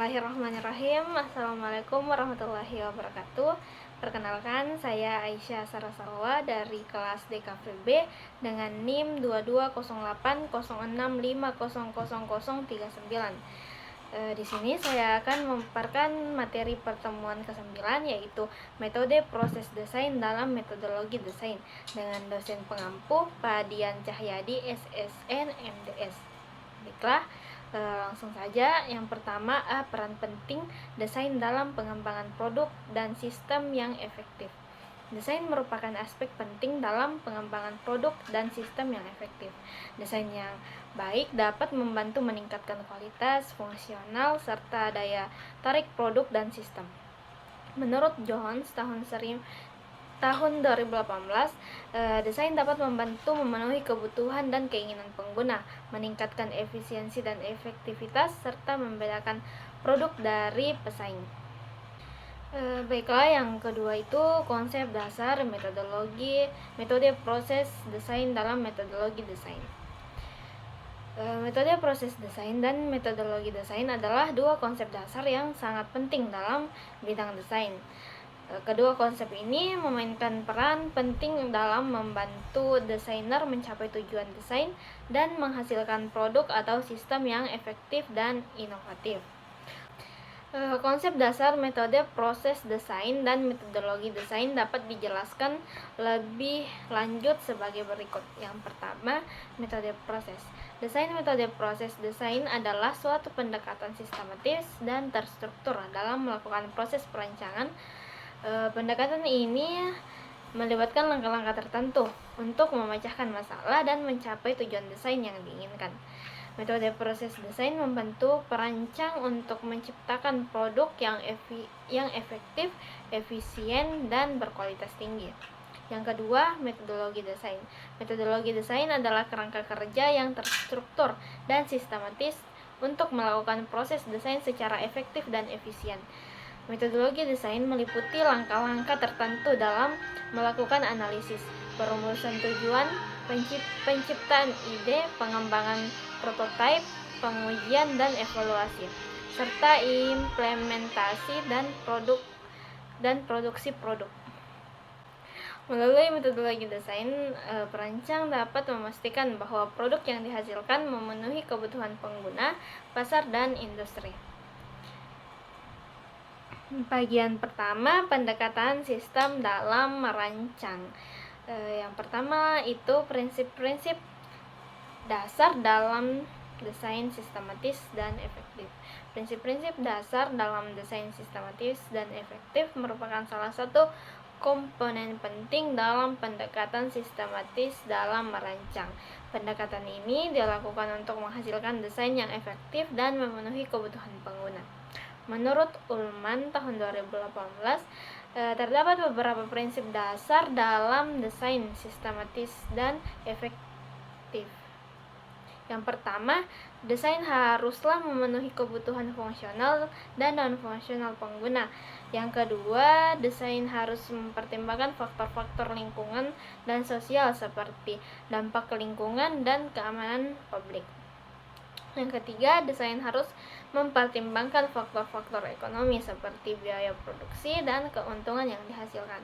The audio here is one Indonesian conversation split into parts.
Bismillahirrahmanirrahim. Assalamualaikum warahmatullahi wabarakatuh. Perkenalkan, saya Aisyah Sarasalwa dari kelas DKVB dengan NIM 220806500039. Di sini saya akan memaparkan materi pertemuan ke-9, yaitu metode proses desain dalam metodologi desain dengan dosen pengampu Pak Dian Cahyadi, SSN, MDS. Baiklah, langsung saja. Yang pertama, peran penting desain dalam pengembangan produk dan sistem yang efektif. Desain merupakan aspek penting dalam pengembangan produk dan sistem yang efektif. Desain yang baik dapat membantu meningkatkan kualitas, fungsional, serta daya tarik produk dan sistem. Menurut Jones tahun 2018, desain dapat membantu memenuhi kebutuhan dan keinginan pengguna, meningkatkan efisiensi dan efektivitas, serta membedakan produk dari pesaing. Baiklah, yang kedua itu konsep dasar metode proses desain dalam metodologi desain. Metode proses desain dan metodologi desain adalah dua konsep dasar yang sangat penting dalam bidang desain. Kedua konsep ini memainkan peran penting dalam membantu desainer mencapai tujuan desain dan menghasilkan produk atau sistem yang efektif dan inovatif. Konsep dasar metode proses desain dan metodologi desain dapat dijelaskan lebih lanjut sebagai berikut. Yang pertama, metode proses desain. Metode proses desain adalah suatu pendekatan sistematis dan terstruktur dalam melakukan proses perancangan. Pendekatan ini melibatkan langkah-langkah tertentu untuk memecahkan masalah dan mencapai tujuan desain yang diinginkan. Metode proses desain membantu perancang untuk menciptakan produk yang efektif, efisien, dan berkualitas tinggi. Yang kedua, metodologi desain. Metodologi desain adalah kerangka kerja yang terstruktur dan sistematis untuk melakukan proses desain secara efektif dan efisien. Metodologi desain meliputi langkah-langkah tertentu dalam melakukan analisis, perumusan tujuan, penciptaan ide, pengembangan prototipe, pengujian dan evaluasi, serta implementasi dan produksi produk. Melalui metodologi desain, perancang dapat memastikan bahwa produk yang dihasilkan memenuhi kebutuhan pengguna, pasar, dan industri. Bagian pertama, pendekatan sistem dalam merancang. Yang pertama itu prinsip-prinsip dasar dalam desain sistematis dan efektif. Prinsip-prinsip dasar dalam desain sistematis dan efektif merupakan salah satu komponen penting dalam pendekatan sistematis dalam merancang. Pendekatan ini dilakukan untuk menghasilkan desain yang efektif dan memenuhi kebutuhan pengguna. Menurut Ullman tahun 2018, terdapat beberapa prinsip dasar dalam desain sistematis dan efektif. Yang pertama, desain haruslah memenuhi kebutuhan fungsional dan non-fungsional pengguna. Yang kedua, desain harus mempertimbangkan faktor-faktor lingkungan dan sosial seperti dampak lingkungan dan keamanan publik. Yang ketiga, desain harus mempertimbangkan faktor-faktor ekonomi seperti biaya produksi dan keuntungan yang dihasilkan.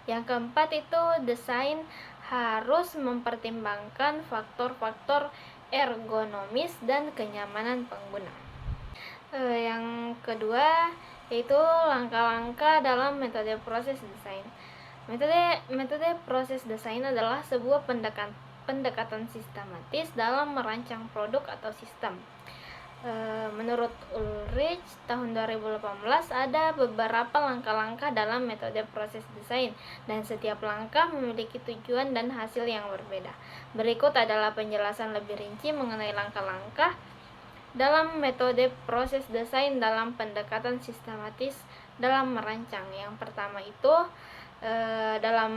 Yang keempat itu desain harus mempertimbangkan faktor-faktor ergonomis dan kenyamanan pengguna. Yang kedua yaitu langkah-langkah dalam metode proses desain. Metode proses desain adalah sebuah pendekatan sistematis dalam merancang produk atau sistem. Menurut Ulrich tahun 2018, ada beberapa langkah-langkah dalam metode proses desain dan setiap langkah memiliki tujuan dan hasil yang berbeda. Berikut adalah penjelasan lebih rinci mengenai langkah-langkah dalam metode proses desain dalam pendekatan sistematis dalam merancang. Yang pertama itu dalam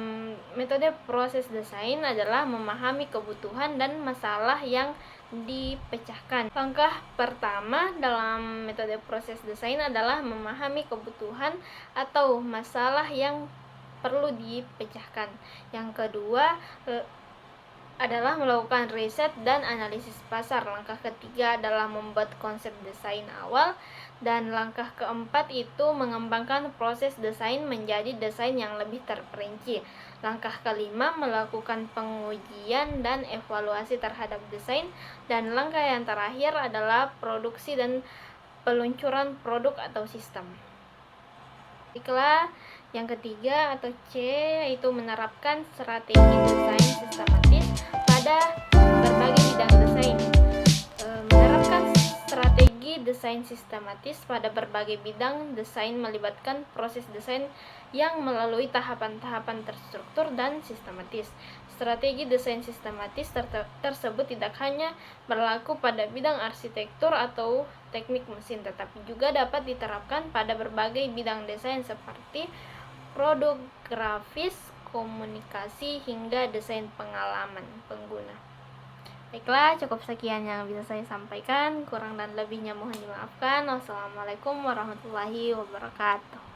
metode proses desain adalah memahami kebutuhan dan masalah yang dipecahkan. Langkah pertama dalam metode proses desain adalah memahami kebutuhan atau masalah yang perlu dipecahkan. Yang kedua adalah melakukan riset dan analisis pasar. Langkah ketiga adalah membuat konsep desain awal. Dan langkah keempat itu mengembangkan proses desain menjadi desain yang lebih terperinci. Langkah kelima melakukan pengujian dan evaluasi terhadap desain. Dan langkah yang terakhir adalah produksi dan peluncuran produk atau sistem. Baiklah, yang ketiga atau C yaitu menerapkan strategi desain sistematis pada berbagai bidang desain. Menerapkan strategi desain sistematis pada berbagai bidang desain melibatkan proses desain yang melalui tahapan-tahapan terstruktur dan sistematis. Strategi desain sistematis tersebut tidak hanya berlaku pada bidang arsitektur atau teknik mesin, tetapi juga dapat diterapkan pada berbagai bidang desain seperti produk grafis, komunikasi, hingga desain pengalaman pengguna. Baiklah, cukup sekian yang bisa saya sampaikan. Kurang dan lebihnya mohon dimaafkan. Wassalamualaikum warahmatullahi wabarakatuh.